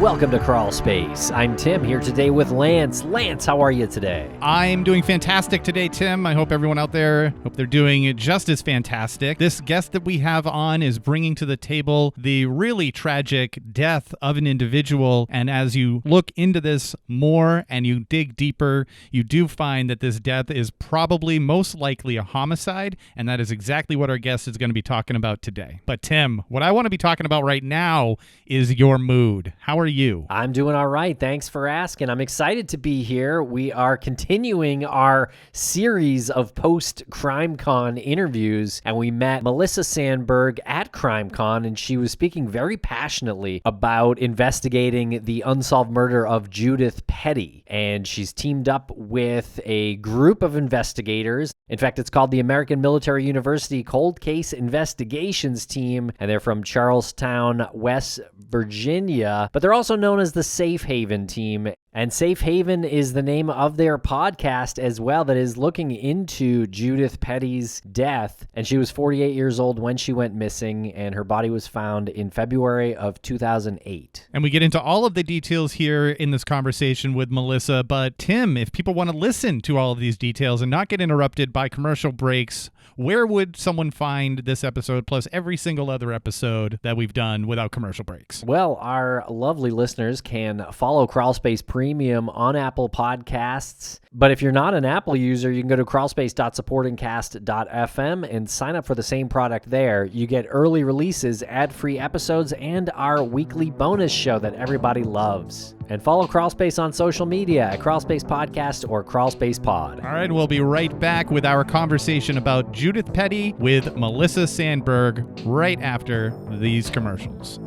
Welcome to Crawlspace. I'm Tim here today with Lance. Lance, how are you today? I'm doing fantastic today, Tim. I hope everyone out there, hope they're doing just as fantastic. This guest that we have on is bringing to the table the really tragic death of an individual. And as you look into this more and you dig deeper, you do find that this death is probably most likely a homicide. And that is exactly what our guest is going to be talking about today. But Tim, what I want to be talking about right now is your mood. How are you? I'm doing all right. Thanks for asking. I'm excited to be here. We are continuing our series of post-CrimeCon interviews, and we met Melissa Sandberg at CrimeCon, and she was speaking very passionately about investigating the unsolved murder of Judith Petty. And she's teamed up with a group of investigators. In fact, it's called the American Military University Cold Case Investigations Team, and they're from Charlestown, West Virginia, but they're also known as the Safe Haven Team. And Safe Haven is the name of their podcast as well that is looking into Judith Petty's death. And she was 48 years old when she went missing, and her body was found in February of 2008. And we get into all of the details here in this conversation with Melissa. But Tim, if people want to listen to all of these details and not get interrupted by commercial breaks, where would someone find this episode plus every single other episode that we've done without commercial breaks? Well, our lovely listeners can follow Crawlspace Premium on Apple Podcasts. But if you're not an Apple user, you can go to crawlspace.supportingcast.fm and sign up for the same product there. You get early releases, ad-free episodes, and our weekly bonus show that everybody loves. And follow Crawlspace on social media at Crawlspace Podcast or Crawlspace Pod. All right, we'll be right back with our conversation about Judith Petty with Melissa Sandberg right after these commercials.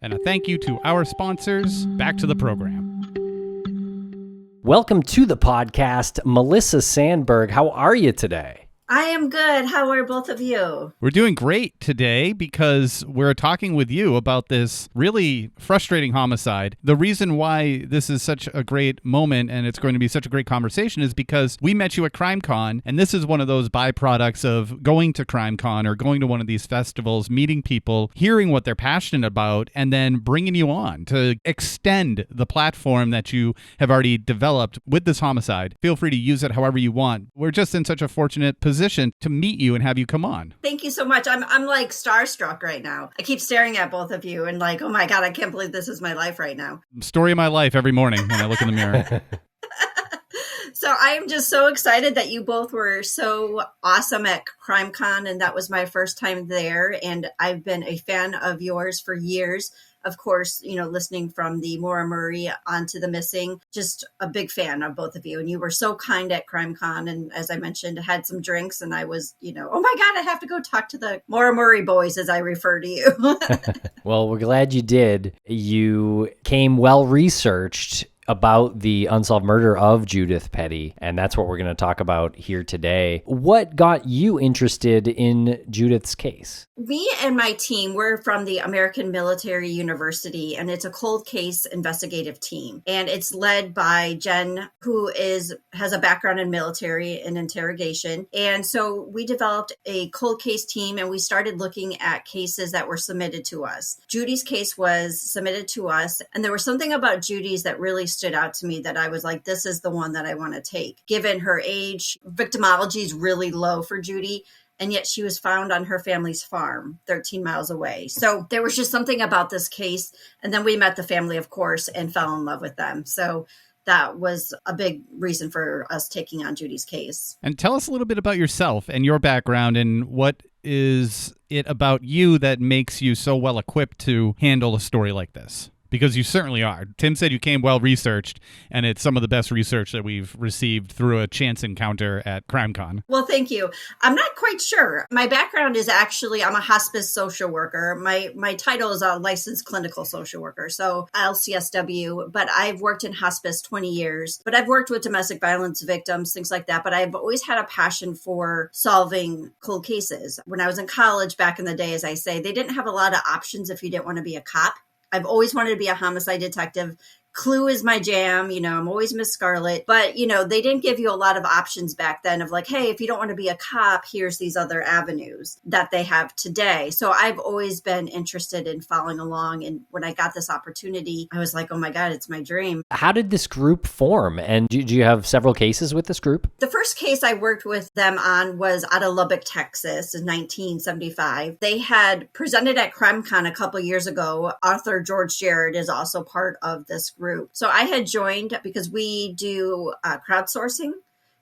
And a thank you to our sponsors. Back to the program. Welcome to the podcast, Melissa Sandberg. How are you today? I am good. How are both of you? We're doing great today because we're talking with you about this really frustrating homicide. The reason why this is such a great moment and it's going to be such a great conversation is because we met you at CrimeCon, and this is one of those byproducts of going to CrimeCon or going to one of these festivals, meeting people, hearing what they're passionate about, and then bringing you on to extend the platform that you have already developed with this homicide. Feel free to use it however you want. We're just in such a fortunate position to meet you and have you come on. Thank you so much. I'm like starstruck right now. I keep staring at both of you and like, oh my God, I can't believe this is my life right now. Story of my life every morning when I look in the mirror. So I am just so excited that you both were so awesome at CrimeCon, and that was my first time there. And I've been a fan of yours for years. Of course, you know, listening from the Maura Murray onto the missing, just a big fan of both of you. And you were so kind at CrimeCon. And as I mentioned, had some drinks, and I was, you know, oh my God, I have to go talk to the Maura Murray boys, as I refer to you. Well, we're glad you did. You came well-researched about the unsolved murder of Judith Petty, and that's what we're going to talk about here today. What got you interested in Judith's case? Me and my team, we're from the American Military University, and it's a cold case investigative team. And it's led by Jen, who has a background in military and interrogation. And so we developed a cold case team, and we started looking at cases that were submitted to us. Judy's case was submitted to us, and there was something about Judy's that really stood out to me that I was like, this is the one that I want to take. Given her age, victimology is really low for Judy, and yet she was found on her family's farm 13 miles away. So there was just something about this case. And then we met the family, of course, and fell in love with them. So that was a big reason for us taking on Judy's case. And tell us a little bit about yourself and your background, and what is it about you that makes you so well equipped to handle a story like this? Because you certainly are. Tim said you came well-researched, and it's some of the best research that we've received through a chance encounter at CrimeCon. Well, thank you. I'm not quite sure. My background is actually, I'm a hospice social worker. My title is a licensed clinical social worker, so LCSW, but I've worked in hospice 20 years. But I've worked with domestic violence victims, things like that. But I've always had a passion for solving cold cases. When I was in college back in the day, as I say, they didn't have a lot of options if you didn't want to be a cop. I've always wanted to be a homicide detective. Clue is my jam. I'm always Miss Scarlet. But, they didn't give you a lot of options back then of like, hey, if you don't want to be a cop, here's these other avenues that they have today. So I've always been interested in following along. And when I got this opportunity, I was like, oh my God, it's my dream. How did this group form? And do you have several cases with this group? The first case I worked with them on was out of Lubbock, Texas in 1975. They had presented at CrimeCon a couple years ago. Author George Jared is also part of this group. So I had joined because we do crowdsourcing.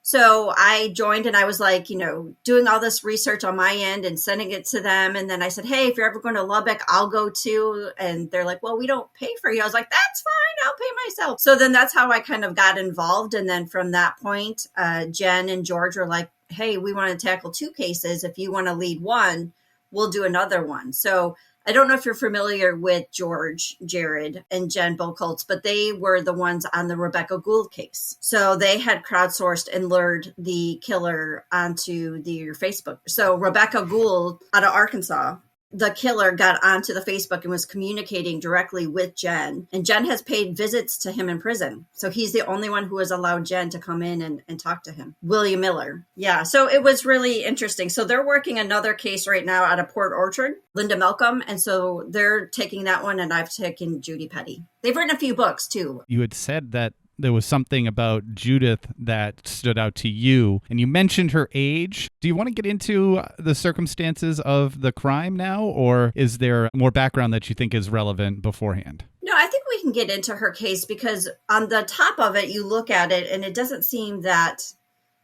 So I joined and I was like, doing all this research on my end and sending it to them. And then I said, hey, if you're ever going to Lubbock, I'll go too. And they're like, well, we don't pay for you. I was like, that's fine. I'll pay myself. So then that's how I kind of got involved. And then from that point, Jen and George were like, hey, we want to tackle 2 cases. If you want to lead one, we'll do another one. So I don't know if you're familiar with George Jared and Jen Bokoltz, but they were the ones on the Rebecca Gould case. So they had crowdsourced and lured the killer onto their Facebook. So Rebecca Gould out of Arkansas, the killer got onto the Facebook and was communicating directly with Jen. And Jen has paid visits to him in prison. So he's the only one who has allowed Jen to come in and talk to him. William Miller. Yeah. So it was really interesting. So they're working another case right now out of Port Orchard, Linda Malcolm. And so they're taking that one and I've taken Judith Petty. They've written a few books too. You had said that there was something about Judith that stood out to you, and you mentioned her age. Do you want to get into the circumstances of the crime now, or is there more background that you think is relevant beforehand? No, I think we can get into her case because on the top of it, you look at it and it doesn't seem that,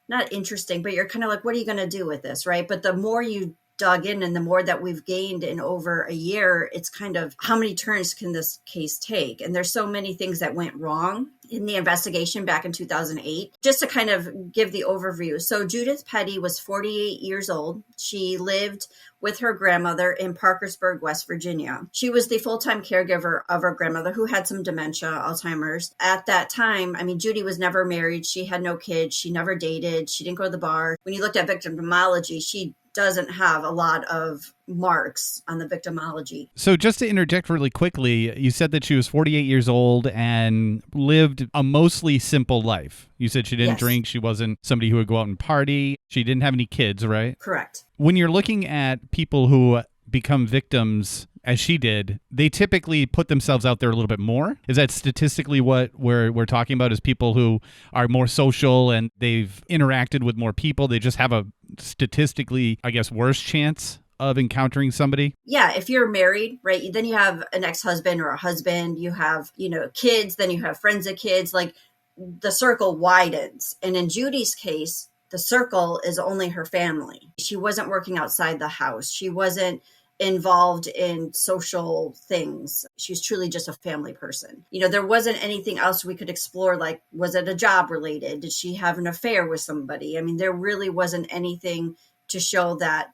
not interesting, but you're kind of like, what are you going to do with this, right? But the more you dug in and the more that we've gained in over a year, it's kind of how many turns can this case take? And there's so many things that went wrong in the investigation back in 2008. Just to kind of give the overview. So Judith Petty was 48 years old. She lived with her grandmother in Parkersburg, West Virginia. She was the full-time caregiver of her grandmother who had some dementia, Alzheimer's. At that time, Judy was never married. She had no kids. She never dated. She didn't go to the bar. When you looked at victimology, she doesn't have a lot of marks on the victimology. So just to interject really quickly, you said that she was 48 years old and lived a mostly simple life. You said she didn't drink. She wasn't somebody who would go out and party. She didn't have any kids, right? Correct. When you're looking at people who become victims, as she did, they typically put themselves out there a little bit more. Is that statistically what we're talking about, is people who are more social and they've interacted with more people? They just have a statistically, I guess, worse chance of encountering somebody? Yeah, if you're married, right, then you have an ex-husband or a husband, you have, kids, then you have friends of kids, like the circle widens. And in Judy's case, the circle is only her family. She wasn't working outside the house. She wasn't involved in social things. She's truly just a family person. There wasn't anything else we could explore, like, was it a job related? Did she have an affair with somebody? There really wasn't anything to show that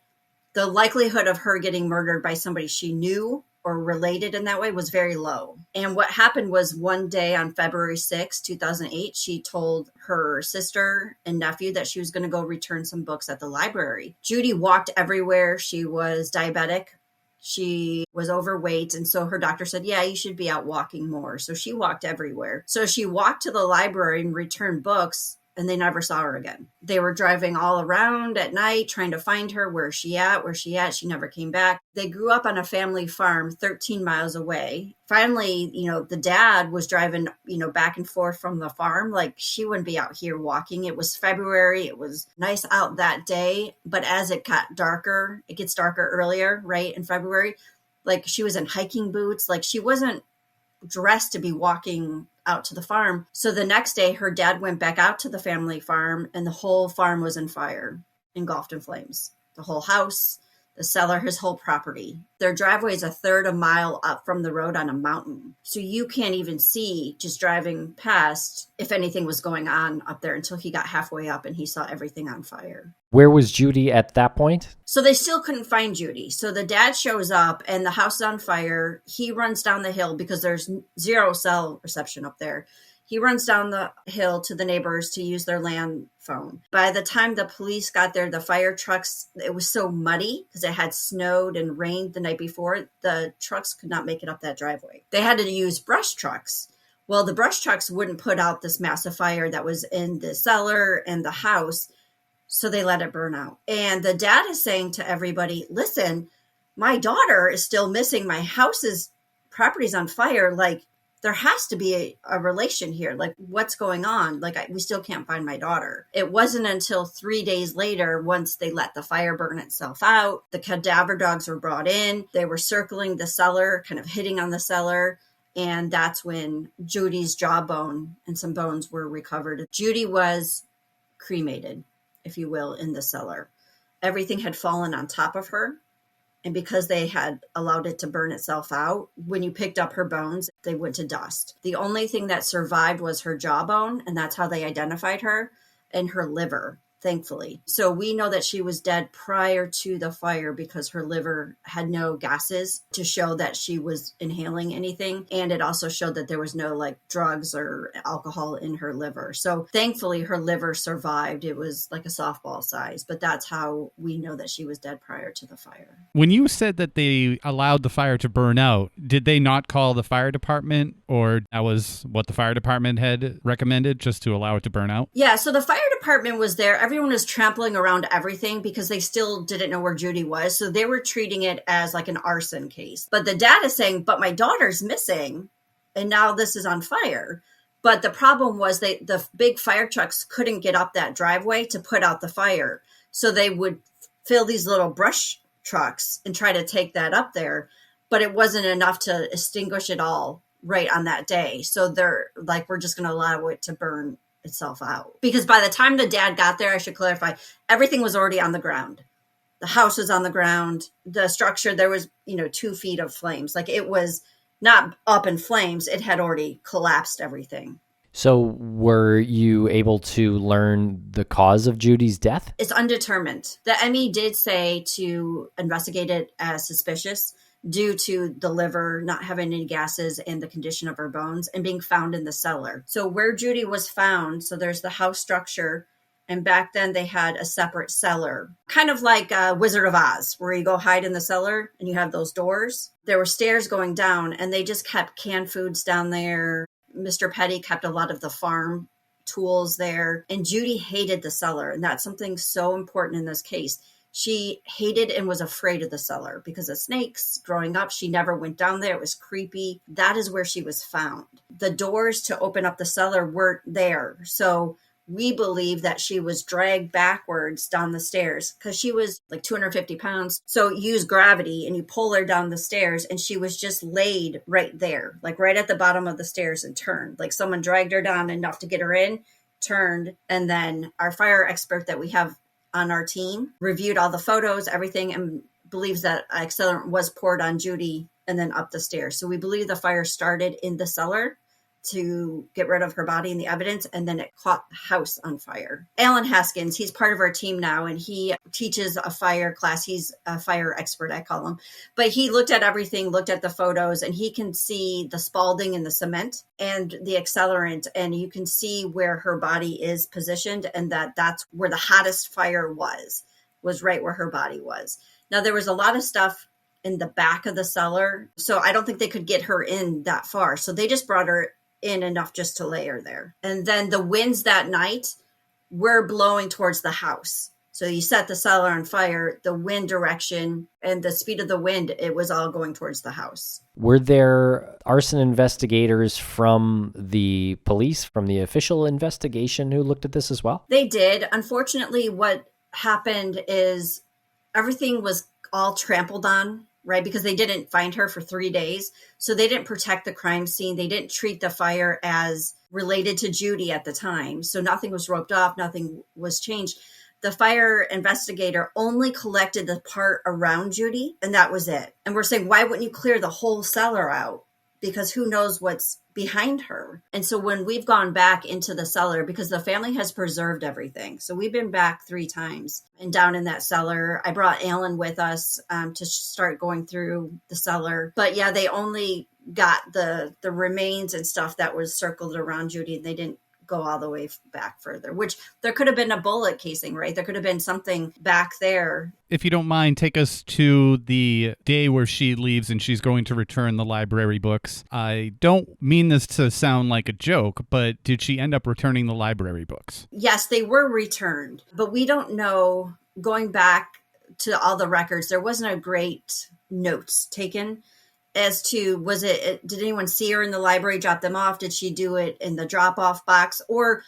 the likelihood of her getting murdered by somebody she knew or related in that way was very low. And what happened was one day on February 6, 2008, she told her sister and nephew that she was going to go return some books at the library. Judy walked everywhere. She was diabetic. She was overweight. And so her doctor said, yeah, you should be out walking more. So she walked everywhere. So she walked to the library and returned books, and they never saw her again. They were driving all around at night trying to find her. Where's she at? She never came back. They grew up on a family farm 13 miles away. Finally, the dad was driving, back and forth from the farm. Like, she wouldn't be out here walking. It was February. It was nice out that day. But as it got darker, it gets darker earlier, right? In February, like, she was in hiking boots. Like, she wasn't dressed to be walking out to the farm. So the next day, her dad went back out to the family farm and the whole farm was in fire, engulfed in flames. The whole house, the cellar, his whole property. Their driveway is a third a mile up from the road on a mountain. So you can't even see, just driving past, if anything was going on up there until he got halfway up and he saw everything on fire. Where was Judy at that point? So they still couldn't find Judy. So the dad shows up and the house is on fire. He runs down the hill because there's zero cell reception up there. He runs down the hill to the neighbors to use their land phone. By the time the police got there, the fire trucks, it was so muddy because it had snowed and rained the night before. The trucks could not make it up that driveway. They had to use brush trucks. Well, the brush trucks wouldn't put out this massive fire that was in the cellar and the house, so they let it burn out. And the dad is saying to everybody, listen, my daughter is still missing. My house's property's on fire. Like, there has to be a relation here. Like, what's going on? Like, we still can't find my daughter. It wasn't until 3 days later, once they let the fire burn itself out, the cadaver dogs were brought in. They were circling the cellar, kind of hitting on the cellar. And that's when Judy's jawbone and some bones were recovered. Judy was cremated, if you will, in the cellar. Everything had fallen on top of her. And because they had allowed it to burn itself out, when you picked up her bones, they went to dust. The only thing that survived was her jawbone, and that's how they identified her, and her liver, thankfully. So we know that she was dead prior to the fire because her liver had no gases to show that she was inhaling anything. And it also showed that there was no like drugs or alcohol in her liver. So thankfully her liver survived. It was like a softball size, but that's how we know that she was dead prior to the fire. When you said that they allowed the fire to burn out, did they not call the fire department, or that was what the fire department had recommended, just to allow it to burn out? Yeah, so the fire department was there. Everyone was trampling around everything because they still didn't know where Judy was. So they were treating it as like an arson case. But the dad is saying, but my daughter's missing and now this is on fire. But the problem was the big fire trucks couldn't get up that driveway to put out the fire. So they would fill these little brush trucks and try to take that up there. But it wasn't enough to extinguish it all right on that day. So they're like, we're just going to allow it to burn itself out. Because by the time the dad got there, I should clarify, everything was already on the ground. The house was on the ground. The structure, there was, 2 feet of flames. Like, it was not up in flames. It had already collapsed everything. So were you able to learn the cause of Judy's death? It's undetermined. The ME did say to investigate it as suspicious due to the liver not having any gases and the condition of her bones and being found in the cellar. So where Judy was found, so there's the house structure, and back then they had a separate cellar, kind of like Wizard of Oz, where you go hide in the cellar and you have those doors. There were stairs going down, and they just kept canned foods down there. Mr. Petty kept a lot of the farm tools there, and Judy hated the cellar, and that's something so important in this case. She hated and was afraid of the cellar because of snakes. Growing up, she never went down there. It was creepy. That is where she was found. The doors to open up the cellar weren't there. So we believe that she was dragged backwards down the stairs because she was like 250 pounds. So use gravity and you pull her down the stairs, and she was just laid right there, like right at the bottom of the stairs, and turned. Like someone dragged her down enough to get her in, turned, and then our fire expert that we have on our team reviewed all the photos, everything, and believes that accelerant was poured on Judy and then up the stairs. So we believe the fire started in the cellar to get rid of her body and the evidence, and then it caught the house on fire. Alan Haskins, he's part of our team now, and he teaches a fire class. He's a fire expert, I call him. But he looked at everything, looked at the photos, and he can see the spalding in the cement and the accelerant, and you can see where her body is positioned, and that's where the hottest fire was right where her body was. Now, there was a lot of stuff in the back of the cellar, so I don't think they could get her in that far. So they just brought her in enough just to lay her there. And then the winds that night were blowing towards the house. So you set the cellar on fire, the wind direction and the speed of the wind, it was all going towards the house. Were there arson investigators from the police, from the official investigation, who looked at this as well? They did. Unfortunately, what happened is everything was all trampled on, right? Because they didn't find her for 3 days. So they didn't protect the crime scene. They didn't treat the fire as related to Judy at the time. So nothing was roped off. Nothing was changed. The fire investigator only collected the part around Judy, and that was it. And we're saying, why wouldn't you clear the whole cellar out? Because who knows what's behind her. And so when we've gone back into the cellar, because the family has preserved everything. So we've been back 3 times and down in that cellar. I brought Alan with us to start going through the cellar. But yeah, they only got the remains and stuff that was circled around Judy. They didn't go all the way back further, which there could have been a bullet casing, right? There could have been something back there. If you don't mind, take us to the day where she leaves and she's going to return the library books. I don't mean this to sound like a joke, but did she end up returning the library books? Yes, they were returned, but we don't know, going back to all the records, there wasn't a great notes taken as to, did anyone see her in the library, drop them off? Did she do it in the drop-off box? Or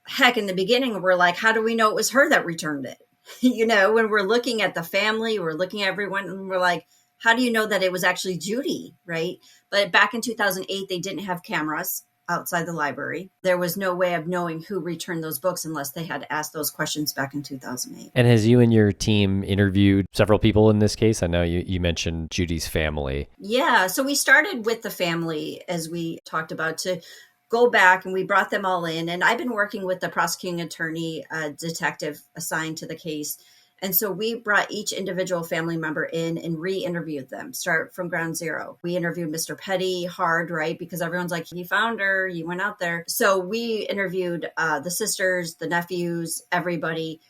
heck, in the beginning, we're like, how do we know it was her that returned it? When we're looking at the family, we're looking at everyone, and we're like, how do you know that it was actually Judy, right? But back in 2008, they didn't have cameras outside the library. There was no way of knowing who returned those books unless they had asked those questions back in 2008. And has you and your team interviewed several people in this case? I know you mentioned Judy's family. Yeah, so we started with the family, as we talked about, to go back, and we brought them all in. And I've been working with the prosecuting attorney, detective assigned to the case. And so we brought each individual family member in and re-interviewed them, start from ground zero. We interviewed Mr. Petty hard, right? Because everyone's like, you found her, you went out there. So we interviewed the sisters, the nephews, everybody.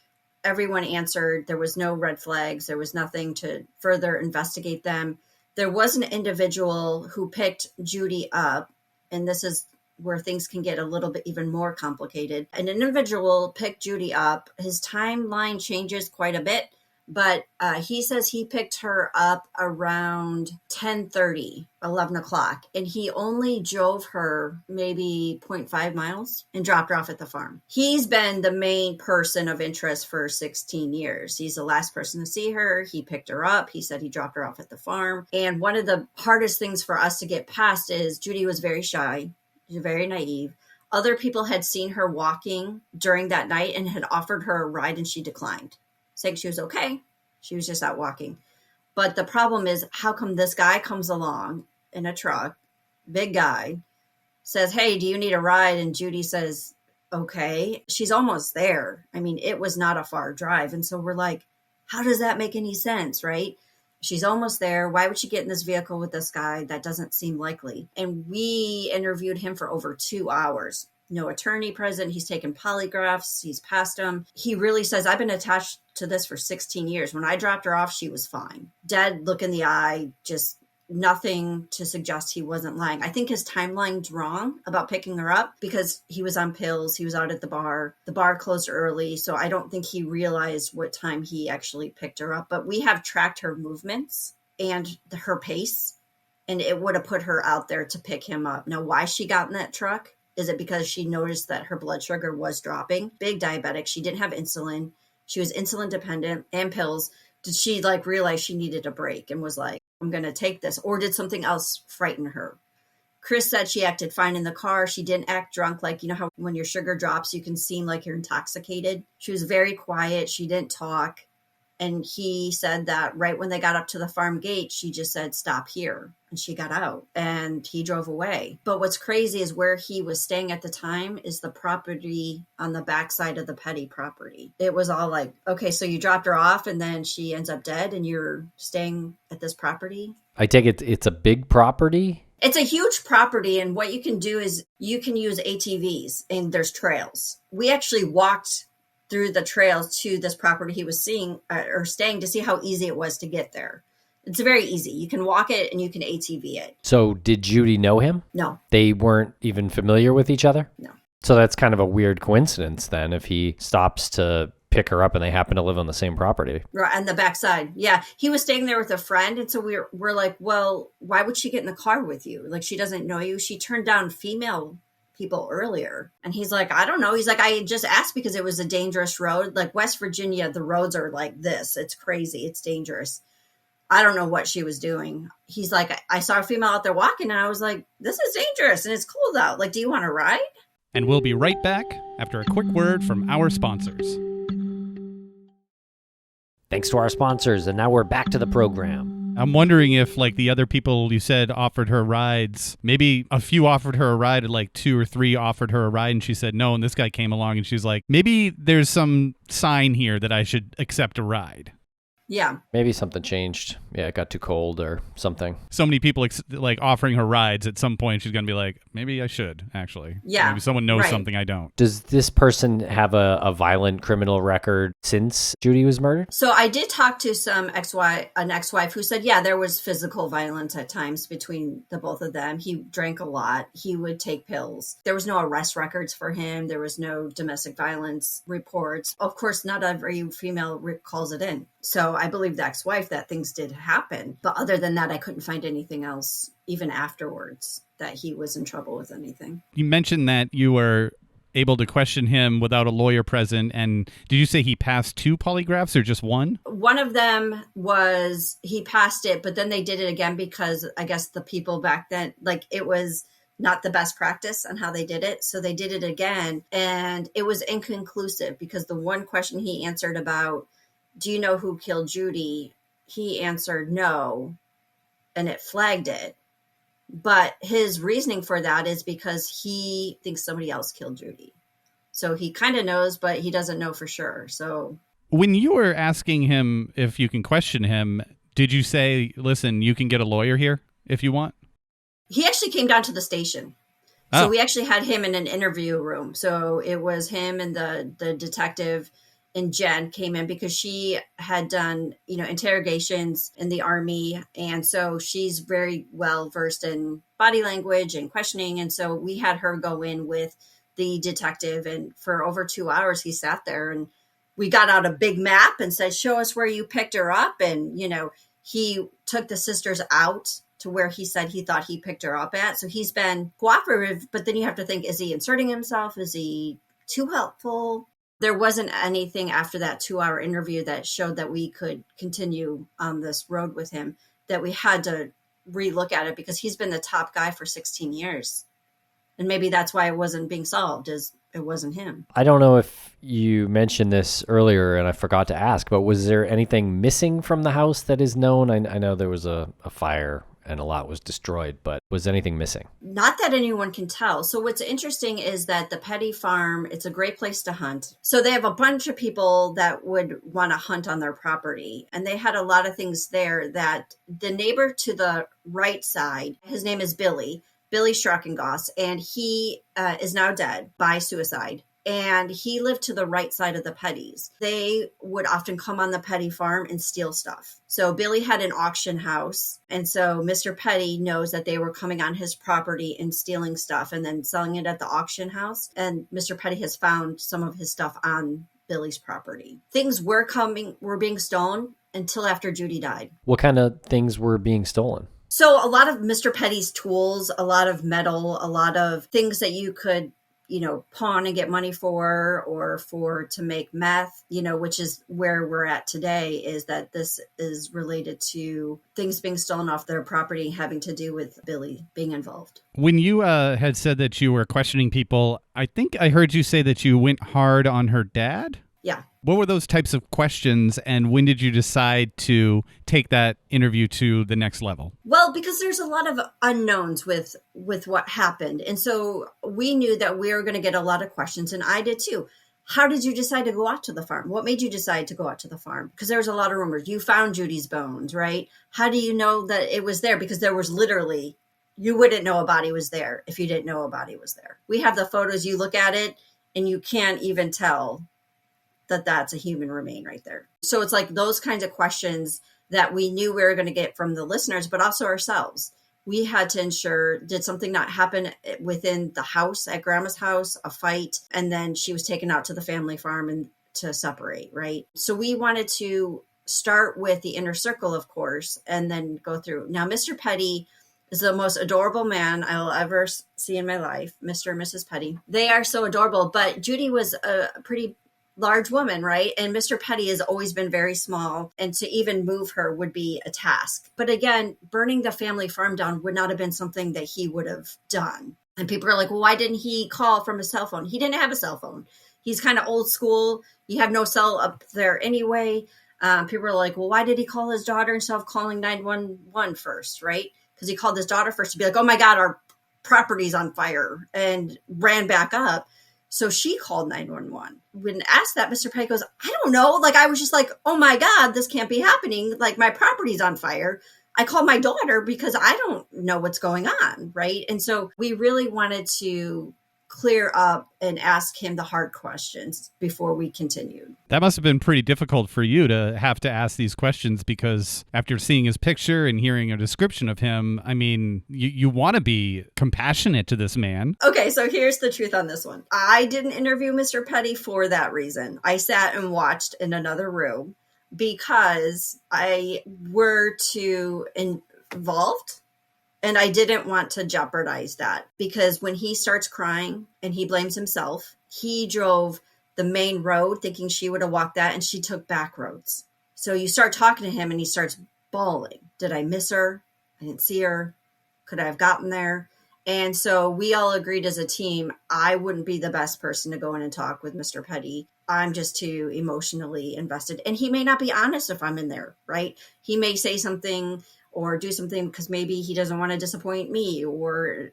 Everyone answered. There was no red flags. There was nothing to further investigate them. There was an individual who picked Judy up, and this is where things can get a little bit even more complicated. An individual picked Judy up. His timeline changes quite a bit, but he says he picked her up around 10:30, 11 o'clock, and he only drove her maybe 0.5 miles and dropped her off at the farm. He's been the main person of interest for 16 years. He's the last person to see her. He picked her up. He said he dropped her off at the farm. And one of the hardest things for us to get past is Judy was very shy. She's very naive. Other people had seen her walking during that night and had offered her a ride, and she declined, saying she was okay. She was just out walking. But the problem is, how come this guy comes along in a truck, big guy, says, hey, do you need a ride? And Judy says, okay. She's almost there. I mean, it was not a far drive. And so we're like, how does that make any sense, right? She's almost there. Why would she get in this vehicle with this guy? That doesn't seem likely. And we interviewed him for over 2 hours. No attorney present. He's taken polygraphs. He's passed them. He really says, I've been attached to this for 16 years. When I dropped her off, she was fine. Dead look in the eye, just nothing to suggest he wasn't lying. I think his timeline's wrong about picking her up because he was on pills. He was out at the bar. The bar closed early. So I don't think he realized what time he actually picked her up. But we have tracked her movements and her pace, and it would have put her out there to pick him up. Now, why she got in that truck? Is it because she noticed that her blood sugar was dropping? Big diabetic. She didn't have insulin. She was insulin dependent and pills. Did she realize she needed a break and was like, I'm going to take this? Or did something else frighten her? Chris said she acted fine in the car. She didn't act drunk. How when your sugar drops, you can seem like you're intoxicated. She was very quiet. She didn't talk. And he said that right when they got up to the farm gate, she just said, stop here. And she got out and he drove away. But what's crazy is where he was staying at the time is the property on the backside of the Petty property. It was all like, okay, so you dropped her off and then she ends up dead and you're staying at this property? I take it it's a big property? It's a huge property. And what you can do is you can use ATVs and there's trails. We actually walked through the trails to this property he was seeing or staying to see how easy it was to get there. It's very easy. You can walk it and you can ATV it. So did Judy know him? No. They weren't even familiar with each other? No. So that's kind of a weird coincidence then if he stops to pick her up and they happen to live on the same property. Right, on the backside. Yeah. He was staying there with a friend. And so we're like, well, why would she get in the car with you? She doesn't know you. She turned down female people earlier. And he's like, I don't know. He's like, I just asked because it was a dangerous road. West Virginia, the roads are like this. It's crazy. It's dangerous. I don't know what she was doing. He's like, I saw a female out there walking and I was like, this is dangerous and it's cold out. Do you want to ride? And we'll be right back after a quick word from our sponsors. Thanks to our sponsors. And now we're back to the program. I'm wondering if, the other people you said offered her rides, maybe a few offered her a ride, 2 or 3 offered her a ride, and she said no, and this guy came along, and she's like, maybe there's some sign here that I should accept a ride. Yeah. Maybe something changed. Yeah, it got too cold or something. So many people like offering her rides. At some point, she's going to be like, maybe I should, actually. Yeah, Maybe someone knows right. something I don't. Does this person have a violent criminal record since Judy was murdered? So I did talk to an ex-wife who said, yeah, there was physical violence at times between the both of them. He drank a lot. He would take pills. There was no arrest records for him. There was no domestic violence reports. Of course, not every female calls it in. So I believe the ex-wife that things did happen. But other than that, I couldn't find anything else, even afterwards, that he was in trouble with anything. You mentioned that you were able to question him without a lawyer present. And did you say he passed 2 polygraphs or just one? One of them was he passed it, but then they did it again because I guess the people back then, like it was not the best practice on how they did it. So they did it again and it was inconclusive because the one question he answered about, do you know who killed Judy? He answered no, and it flagged it. But his reasoning for that is because he thinks somebody else killed Judy. So he kind of knows, but he doesn't know for sure. So when you were asking him if you can question him, did you say, listen, you can get a lawyer here if you want? He actually came down to the station. So we actually had him in an interview room. So it was him and the detective, and Jen came in because she had done, interrogations in the Army. And so she's very well versed in body language and questioning. And so we had her go in with the detective. And for over 2 hours, he sat there and we got out a big map and said, show us where you picked her up. And, he took the sisters out to where he said he thought he picked her up at. So he's been cooperative, but then you have to think, is he inserting himself? Is he too helpful? There wasn't anything after that 2-hour interview that showed that we could continue on this road with him, that we had to relook at it because he's been the top guy for 16 years. And maybe that's why it wasn't being solved, is it wasn't him. I don't know if you mentioned this earlier and I forgot to ask, but was there anything missing from the house that is known? I know there was a fire and a lot was destroyed, but was anything missing? Not that anyone can tell. So what's interesting is that the Petty farm, it's a great place to hunt. So they have a bunch of people that would want to hunt on their property. And they had a lot of things there that the neighbor to the right side, his name is Billy Strackengoss, and he is now dead by suicide. And he lived to the right side of the Pettys. They would often come on the Petty farm and steal stuff. So Billy had an auction house. And so Mr. Petty knows that they were coming on his property and stealing stuff and then selling it at the auction house. And Mr. Petty has found some of his stuff on Billy's property. Things were being stolen until after Judy died. What kind of things were being stolen? So a lot of Mr. Petty's tools, a lot of metal, a lot of things that you could pawn and get money for, or to make meth, which is where we're at today, is that this is related to things being stolen off their property having to do with Billy being involved. When you had said that you were questioning people, I think I heard you say that you went hard on her dad? Yeah. What were those types of questions, and when did you decide to take that interview to the next level? Well, because there's a lot of unknowns with what happened. And so we knew that we were going to get a lot of questions, and I did too. How did you decide to go out to the farm? What made you decide to go out to the farm? Because there was a lot of rumors. You found Judy's bones, right? How do you know that it was there? Because there was literally, you wouldn't know a body was there if you didn't know a body was there. We have the photos, you look at it, and you can't even tell that that's a human remain right there. So it's like those kinds of questions that we knew we were going to get from the listeners, but also ourselves. We had to ensure, did something not happen within the house, at grandma's house, a fight, and then she was taken out to the family farm and to separate, right? So we wanted to start with the inner circle, of course, and then go through. Now, Mr. Petty is the most adorable man I will ever see in my life, Mr. and Mrs. Petty. They are so adorable, but Judy was a pretty large woman, right? And Mr. Petty has always been very small, and to even move her would be a task. But again, burning the family farm down would not have been something that he would have done. And people are like, well, why didn't he call from a cell phone? He didn't have a cell phone. He's kind of old school. You have no cell up there anyway. People are like, well, why did he call his daughter instead of calling 911 first, right? Because he called his daughter first to be like, oh my God, our property's on fire, and ran back up. So she called 911. When asked that, Mr. Petty goes, I don't know. Like, I was just like, oh my God, this can't be happening. Like, my property's on fire. I called my daughter because I don't know what's going on. Right. And so we really wanted to clear up and ask him the hard questions before we continued. That must have been pretty difficult for you to have to ask these questions, because after seeing his picture and hearing a description of him, I mean, you want to be compassionate to this man. Okay, so here's the truth on this one. I didn't interview Mr. Petty for that reason. I sat and watched in another room because I were too involved. And I didn't want to jeopardize that, because when he starts crying and he blames himself, he drove the main road thinking she would have walked that, and she took back roads. So you start talking to him and he starts bawling. Did I miss her? I didn't see her. Could I have gotten there? And so we all agreed as a team, I wouldn't be the best person to go in and talk with Mr. Petty. I'm just too emotionally invested. And he may not be honest if I'm in there, right? He may say something or do something because maybe he doesn't want to disappoint me or,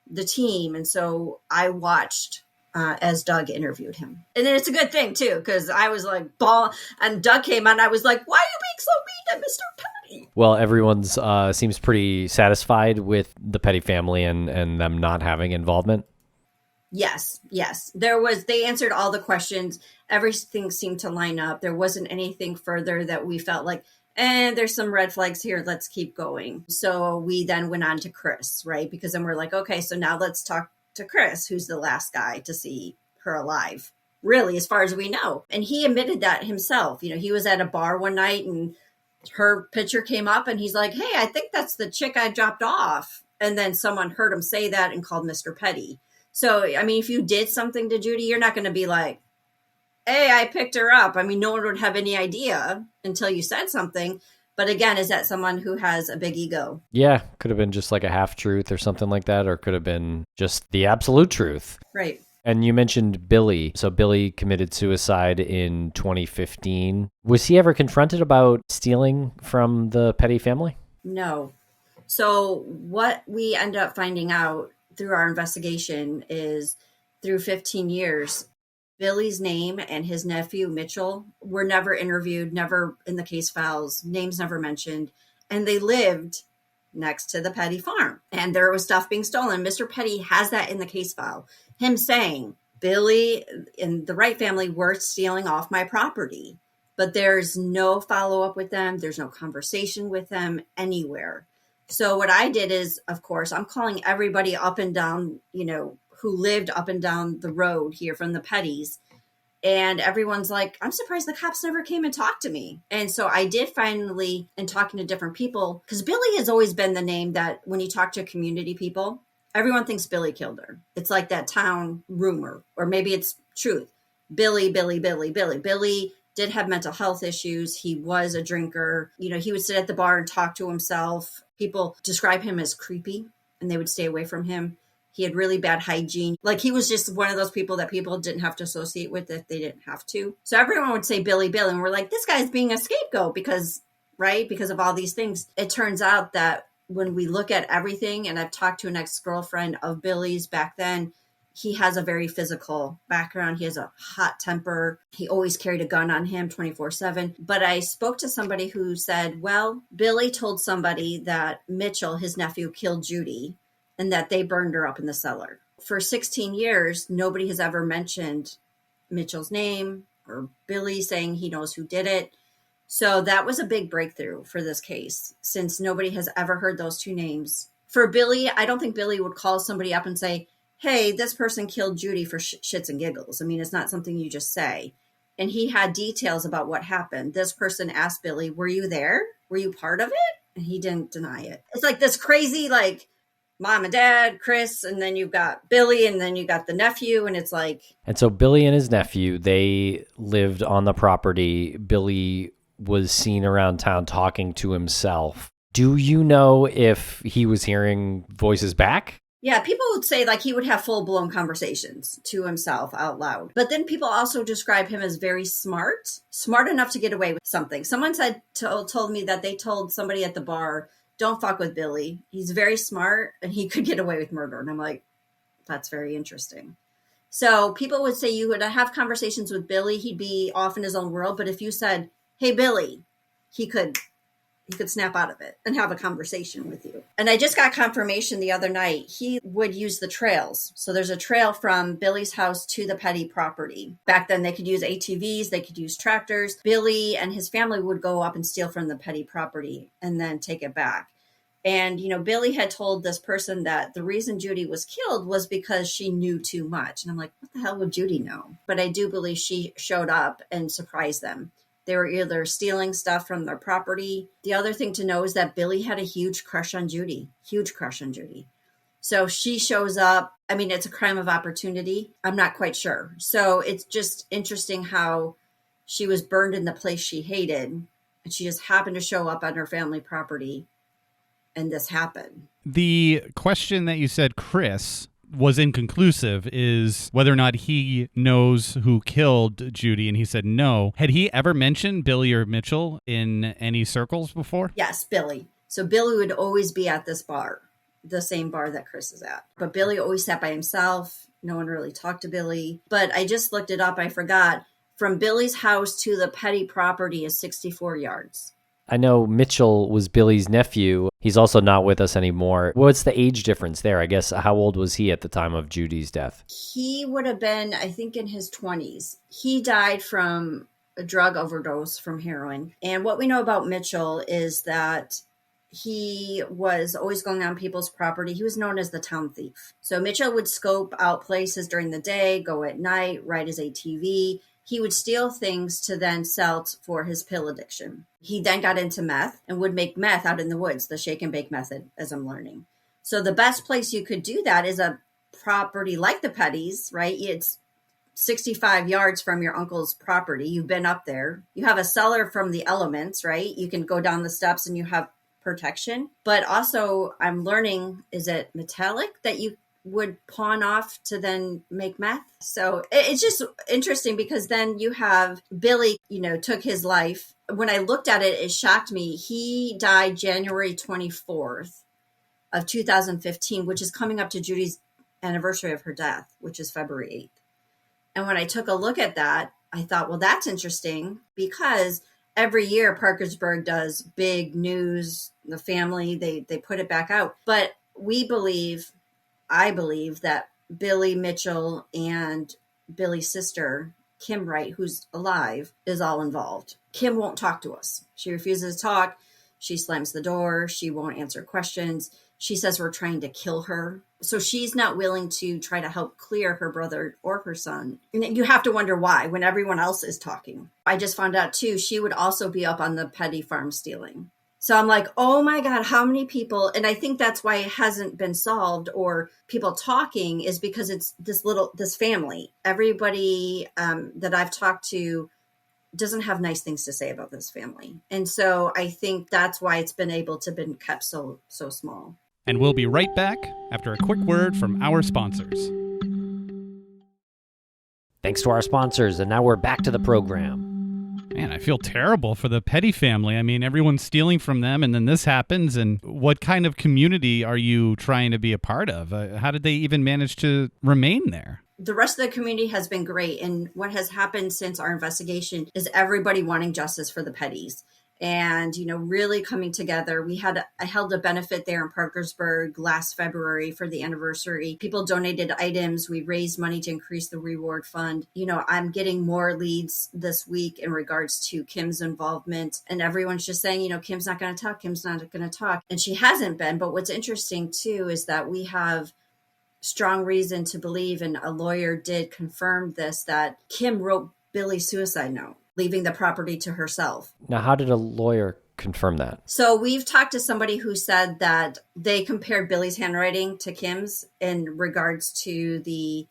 the team. And so I watched as Doug interviewed him. And then it's a good thing too, because I was like, and Doug came on, I was like, why are you being so mean to Mr. Petty? Well, everyone's seems pretty satisfied with the Petty family and them not having involvement. Yes. They answered all the questions. Everything seemed to line up. There wasn't anything further that we felt like, there's some red flags here. Let's keep going. So we then went on to Chris, right? Because then we're like, okay, so now let's talk to Chris, who's the last guy to see her alive, really, as far as we know. And he admitted that himself. He was at a bar one night and her picture came up and he's like, hey, I think that's the chick I dropped off. And then someone heard him say that and called Mr. Petty. So, I mean, if you did something to Judy, you're not going to be like, hey, I picked her up. I mean, no one would have any idea until you said something. But again, is that someone who has a big ego? Yeah, could have been just like a half truth or something like that, or could have been just the absolute truth. Right. And you mentioned Billy. So Billy committed suicide in 2015. Was he ever confronted about stealing from the Petty family? No. So what we end up finding out through our investigation is through 15 years, Billy's name and his nephew, Mitchell, were never interviewed, never in the case files, names never mentioned. And they lived next to the Petty farm. And there was stuff being stolen. Mr. Petty has that in the case file. Him saying, Billy and the Wright family were stealing off my property. But there's no follow-up with them. There's no conversation with them anywhere. So what I did is, of course, I'm calling everybody up and down, who lived up and down the road here from the Pettys. And everyone's like, I'm surprised the cops never came and talked to me. And so I did finally, in talking to different people, because Billy has always been the name that when you talk to community people, everyone thinks Billy killed her. It's like that town rumor, or maybe it's truth. Billy did have mental health issues. He was a drinker. He would sit at the bar and talk to himself. People describe him as creepy and they would stay away from him. He had really bad hygiene. Like, he was just one of those people that people didn't have to associate with if they didn't have to. So everyone would say Billy. And we're like, this guy's being a scapegoat because of all these things. It turns out that when we look at everything, and I've talked to an ex-girlfriend of Billy's back then, he has a very physical background. He has a hot temper. He always carried a gun on him 24/7. But I spoke to somebody who said, well, Billy told somebody that Mitchell, his nephew, killed Judy and that they burned her up in the cellar. For 16 years, nobody has ever mentioned Mitchell's name or Billy saying he knows who did it. So that was a big breakthrough for this case, since nobody has ever heard those two names. For Billy, I don't think Billy would call somebody up and say, hey, this person killed Judy for shits and giggles. I mean, it's not something you just say. And he had details about what happened. This person asked Billy, were you there? Were you part of it? And he didn't deny it. It's like this crazy, like, mom and dad, Chris, and then you've got Billy, and then you got the nephew, and it's like... And so Billy and his nephew, they lived on the property. Billy was seen around town talking to himself. Do you know if he was hearing voices back? Yeah, people would say like he would have full-blown conversations to himself out loud. But then people also describe him as very smart enough to get away with something. Someone told me that they told somebody at the bar, don't fuck with Billy. He's very smart and he could get away with murder. And I'm like, that's very interesting. So people would say you would have conversations with Billy. He'd be off in his own world. But if you said, hey, Billy, he could snap out of it and have a conversation with you. And I just got confirmation the other night. He would use the trails. So there's a trail from Billy's house to the Petty property. Back then they could use ATVs, they could use tractors. Billy and his family would go up and steal from the Petty property and then take it back. And, Billy had told this person that the reason Judy was killed was because she knew too much. And I'm like, what the hell would Judy know? But I do believe she showed up and surprised them. They were either stealing stuff from their property. The other thing to know is that Billy had a huge crush on Judy. So she shows up. I mean, it's a crime of opportunity. I'm not quite sure. So it's just interesting how she was burned in the place she hated. And she just happened to show up on her family property. And this happened. The question that you said, Chris, was inconclusive is whether or not he knows who killed Judy, and he said no. Had he ever mentioned Billy or Mitchell in any circles before? Yes, Billy. So Billy would always be at this bar, the same bar that Chris is at. But Billy always sat by himself. No one really talked to Billy. But I just looked it up. I forgot. From Billy's house to the Petty property is 64 yards. I know Mitchell was Billy's nephew. He's also not with us anymore. What's the age difference there? I guess, how old was he at the time of Judy's death? He would have been, I think, in his 20s. He died from a drug overdose from heroin. And what we know about Mitchell is that he was always going on people's property. He was known as the town thief. So Mitchell would scope out places during the day, go at night, ride his ATV. He would steal things to then sell for his pill addiction. He then got into meth and would make meth out in the woods, the shake and bake method, as I'm learning. So the best place you could do that is a property like the Petty's, right? It's 65 yards from your uncle's property. You've been up there. You have a cellar from the elements, right? You can go down the steps and you have protection. But also, I'm learning, is it metallic that you would pawn off to then make meth? So it's just interesting because then you have Billy, took his life. When I looked at it, it shocked me. He died January 24th of 2015, which is coming up to Judy's anniversary of her death, which is February 8th. And when I took a look at that, I thought, well, that's interesting because every year Parkersburg does big news, the family, they put it back out. But I believe that Billy Mitchell and Billy's sister, Kim Wright, who's alive, is all involved. Kim won't talk to us. She refuses to talk. She slams the door. She won't answer questions. She says we're trying to kill her. So she's not willing to try to help clear her brother or her son. And you have to wonder why when everyone else is talking. I just found out too, she would also be up on the Petty farm stealing. So I'm like, oh my God, how many people? And I think that's why it hasn't been solved or people talking is because it's this family. Everybody that I've talked to doesn't have nice things to say about this family. And so I think that's why it's been able to been kept so small. And we'll be right back after a quick word from our sponsors. Thanks to our sponsors, and now we're back to the program. Man, I feel terrible for the Petty family. I mean, everyone's stealing from them, and then this happens. And what kind of community are you trying to be a part of? How did they even manage to remain there? The rest of the community has been great. And what has happened since our investigation is everybody wanting justice for the Pettys. And, really coming together. I held a benefit there in Parkersburg last February for the anniversary. People donated items. We raised money to increase the reward fund. I'm getting more leads this week in regards to Kim's involvement. And everyone's just saying, Kim's not going to talk. Kim's not going to talk. And she hasn't been. But what's interesting, too, is that we have strong reason to believe, and a lawyer did confirm this, that Kim wrote Billy's suicide note, leaving the property to herself. Now, how did a lawyer confirm that? So we've talked to somebody who said that they compared Billy's handwriting to Kim's in regards to the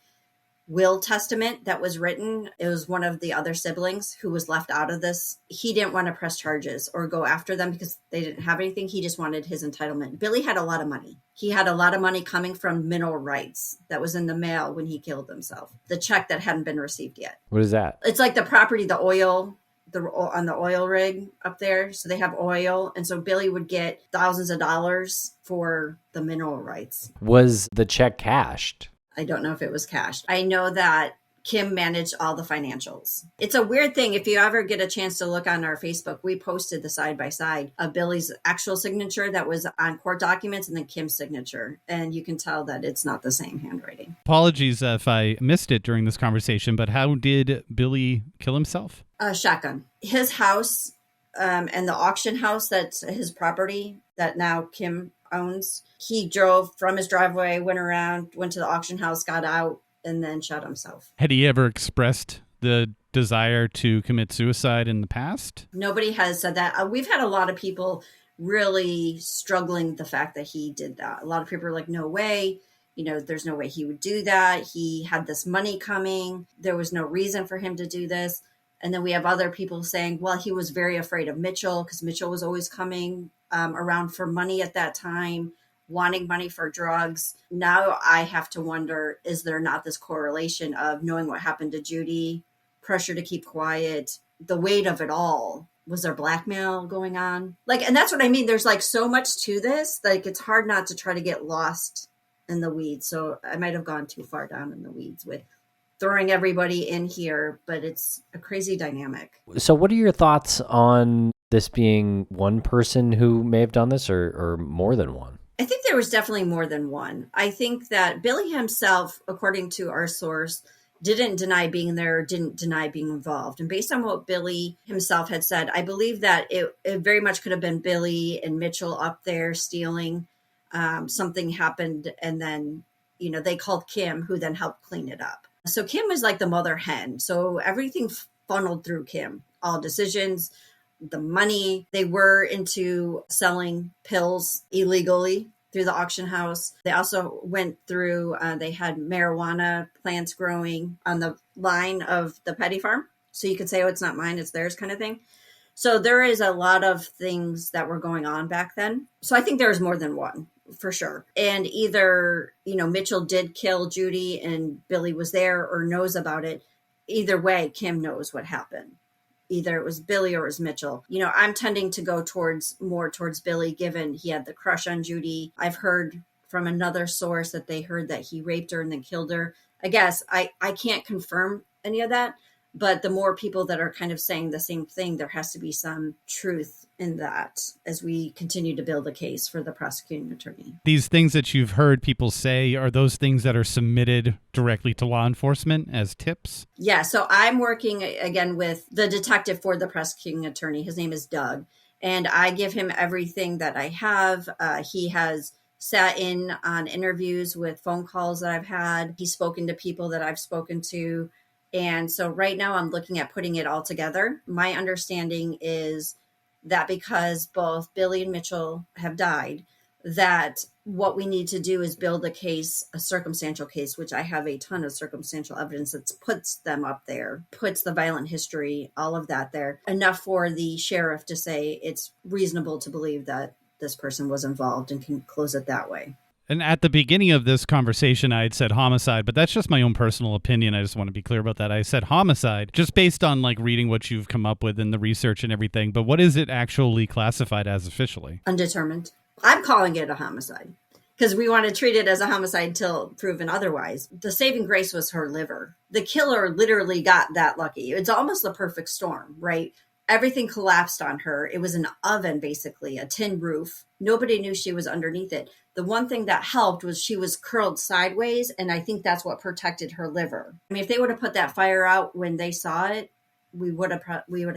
will testament that was written. It was one of the other siblings who was left out of this. He didn't want to press charges or go after them because they didn't have anything. He just wanted his entitlement. Billy had a lot of money. He had a lot of money coming from mineral rights that was in the mail when he killed himself. The check that hadn't been received yet. What is that? It's like the property, the oil, on the oil rig up there. So they have oil. And so Billy would get thousands of dollars for the mineral rights. Was the check cashed? I don't know if it was cash. I know that Kim managed all the financials. It's a weird thing. If you ever get a chance to look on our Facebook, we posted the side by side of Billy's actual signature that was on court documents and then Kim's signature. And you can tell that it's not the same handwriting. Apologies if I missed it during this conversation, but how did Billy kill himself? A shotgun. His house and the auction house that's his property that now Kim owns, he drove from his driveway, went around, went to the auction house, got out, and then shot himself. Had he ever expressed the desire to commit suicide in the past? Nobody has said that. We've had a lot of people really struggling with the fact that he did that. A lot of people are like, no way. There's no way he would do that. He had this money coming. There was no reason for him to do this. And then we have other people saying, well, he was very afraid of Mitchell because Mitchell was always coming around for money at that time, wanting money for drugs. Now I have to wonder, is there not this correlation of knowing what happened to Judy, pressure to keep quiet, the weight of it all? Was there blackmail going on? And that's what I mean. There's so much to this, it's hard not to try to get lost in the weeds. So I might have gone too far down in the weeds with throwing everybody in here, but it's a crazy dynamic. So what are your thoughts on this being one person who may have done this or more than one? I think there was definitely more than one. I think that Billy himself, according to our source, didn't deny being there, didn't deny being involved. And based on what Billy himself had said, I believe that it very much could have been Billy and Mitchell up there stealing. Something happened and then, they called Kim, who then helped clean it up. So Kim was like the mother hen. So everything funneled through Kim, all decisions, the money. They were into selling pills illegally through the auction house. They also went through, they had marijuana plants growing on the line of the Petty farm. So you could say, oh, it's not mine, it's theirs kind of thing. So there is a lot of things that were going on back then. So I think there was more than one, for sure. And either, Mitchell did kill Judy and Billy was there or knows about it. Either way, Kim knows what happened. Either it was Billy or it was Mitchell. I'm tending to go more towards Billy, given he had the crush on Judy. I've heard from another source that they heard that he raped her and then killed her. I guess I can't confirm any of that, but the more people that are kind of saying the same thing, there has to be some truth in that as we continue to build a case for the prosecuting attorney. These things that you've heard people say, are those things that are submitted directly to law enforcement as tips? Yeah, so I'm working again with the detective for the prosecuting attorney. His name is Doug, and I give him everything that I have. He has sat in on interviews with phone calls that I've had. He's spoken to people that I've spoken to. And so right now I'm looking at putting it all together. My understanding is that because both Billy and Mitchell have died, that what we need to do is build a case, a circumstantial case, which I have a ton of circumstantial evidence that puts them up there, puts the violent history, all of that there, enough for the sheriff to say it's reasonable to believe that this person was involved and can close it that way. And at the beginning of this conversation, I had said homicide, but that's just my own personal opinion. I just want to be clear about that. I said homicide just based on reading what you've come up with in the research and everything. But what is it actually classified as officially? Undetermined. I'm calling it a homicide because we want to treat it as a homicide till proven otherwise. The saving grace was her liver. The killer literally got that lucky. It's almost the perfect storm, right? Everything collapsed on her. It was an oven, basically, a tin roof. Nobody knew she was underneath it. The one thing that helped was she was curled sideways, and I think that's what protected her liver. I mean, if they would have put that fire out when they saw it, we would have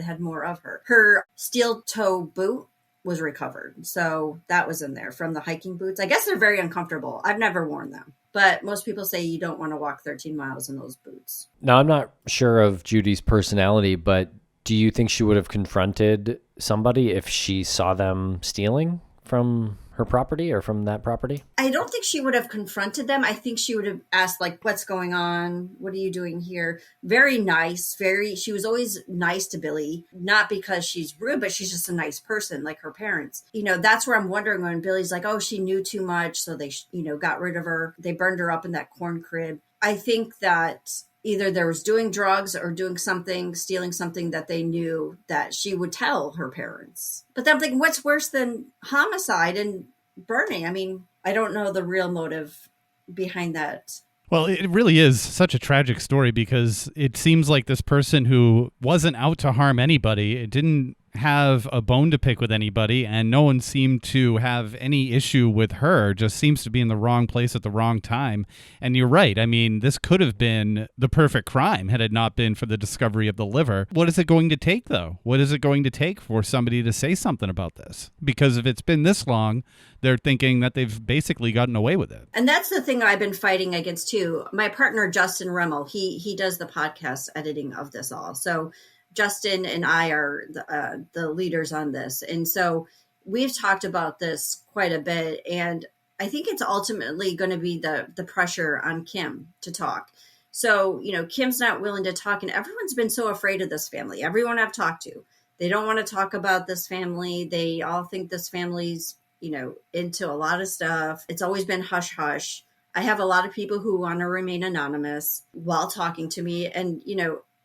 had more of her. Her steel toe boot was recovered, so that was in there from the hiking boots. I guess they're very uncomfortable. I've never worn them, but most people say you don't want to walk 13 miles in those boots. Now, I'm not sure of Judy's personality, but do you think she would have confronted somebody if she saw them stealing from her property or from that property? I don't think she would have confronted them. I think she would have asked, what's going on? What are you doing here? Very nice. She was always nice to Billy, not because she's rude, but she's just a nice person, like her parents. That's where I'm wondering when Billy's like, oh, she knew too much. So they, got rid of her. They burned her up in that corn crib. I think that either there was doing drugs or doing something, stealing something that they knew that she would tell her parents. But then I'm thinking, what's worse than homicide and burning? I mean, I don't know the real motive behind that. Well, it really is such a tragic story because it seems like this person who wasn't out to harm anybody, it didn't have a bone to pick with anybody, and no one seemed to have any issue with her, just seems to be in the wrong place at the wrong time. And you're right. I mean, this could have been the perfect crime had it not been for the discovery of the liver. What is it going to take, though? What is it going to take for somebody to say something about this? Because if it's been this long, they're thinking that they've basically gotten away with it. And that's the thing I've been fighting against, too. My partner, Justin Remmel, he does the podcast editing of this all. So Justin and I are the leaders on this. And so we've talked about this quite a bit. And I think it's ultimately going to be the pressure on Kim to talk. So, Kim's not willing to talk. And everyone's been so afraid of this family. Everyone I've talked to, they don't want to talk about this family. They all think this family's, into a lot of stuff. It's always been hush hush. I have a lot of people who want to remain anonymous while talking to me. And,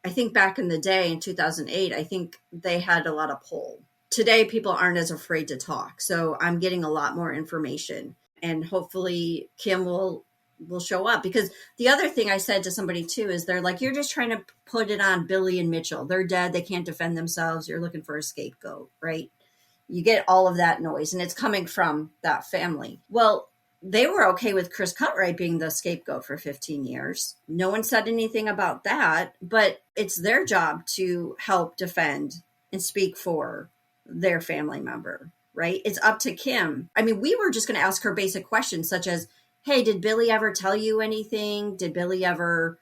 I think back in the day in 2008, I think they had a lot of pull. Today, people aren't as afraid to talk. So I'm getting a lot more information, and hopefully Kim will show up. Because the other thing I said to somebody too, is they're like, you're just trying to put it on Billy and Mitchell. They're dead. They can't defend themselves. You're looking for a scapegoat, right? You get all of that noise, and it's coming from that family. Well, they were okay with Chris Cutright being the scapegoat for 15 years. No one said anything about that, but it's their job to help defend and speak for their family member, right? It's up to Kim. I mean, we were just going to ask her basic questions such as, hey, did Billy ever tell you anything? Did Billy ever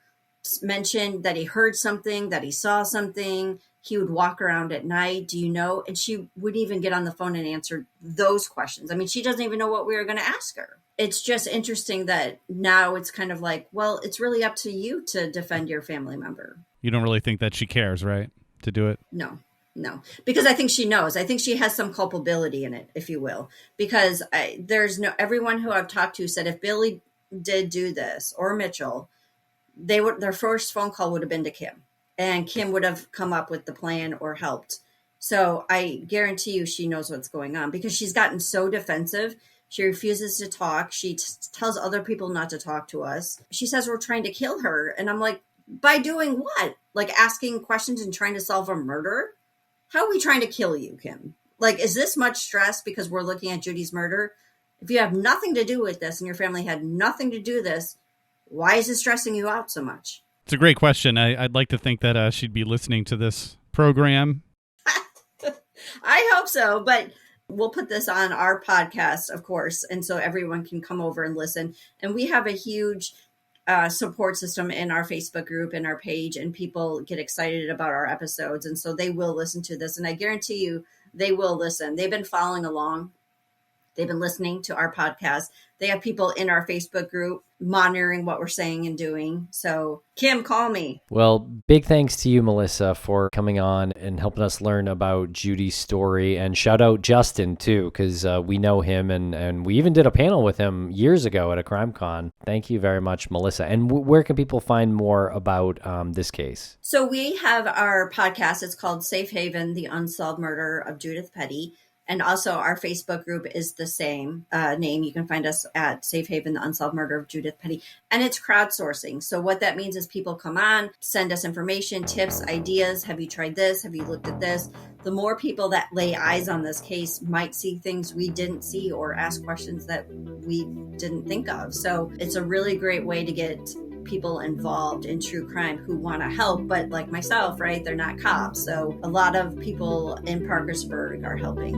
mention that he heard something, that he saw something? He would walk around at night. Do you know? And she would even get on the phone and answer those questions. I mean, she doesn't even know what we were going to ask her. It's just interesting that now it's kind of like, well, it's really up to you to defend your family member. You don't really think that she cares, right, to do it? No, because I think she knows. I think she has some culpability in it, if you will, because everyone who I've talked to said if Billy did do this or Mitchell, their first phone call would have been to Kim, and Kim would have come up with the plan or helped. So I guarantee you she knows what's going on, because she's gotten so defensive. She refuses to talk. She tells other people not to talk to us. She says we're trying to kill her. And I'm like, by doing what? Like asking questions and trying to solve a murder? How are we trying to kill you, Kim? Like, is this much stress because we're looking at Judy's murder? If you have nothing to do with this and your family had nothing to do with this, why is it stressing you out so much? It's a great question. I'd like to think that she'd be listening to this program. I hope so, but we'll put this on our podcast, of course, and so everyone can come over and listen. And we have a huge support system in our Facebook group and our page, and people get excited about our episodes. And so they will listen to this, and I guarantee you they will listen. They've been following along. They've been listening to our podcast. They have people in our Facebook group monitoring what we're saying and doing. So, Kim, call me. Well, big thanks to you, Melissa, for coming on and helping us learn about Judy's story. And shout out Justin, too, because we know him, and we even did a panel with him years ago at a CrimeCon. Thank you very much, Melissa. And where can people find more about this case? So we have our podcast. It's called Safe Haven, The Unsolved Murder of Judith Petty. And also our Facebook group is the same name. You can find us at Safe Haven, The Unsolved Murder of Judith Petty. And it's crowdsourcing. So what that means is people come on, send us information, tips, ideas. Have you tried this? Have you looked at this? The more people that lay eyes on this case might see things we didn't see or ask questions that we didn't think of. So it's a really great way to get people involved in true crime who want to help, but like myself, right, they're not cops. So a lot of people in Parkersburg are helping.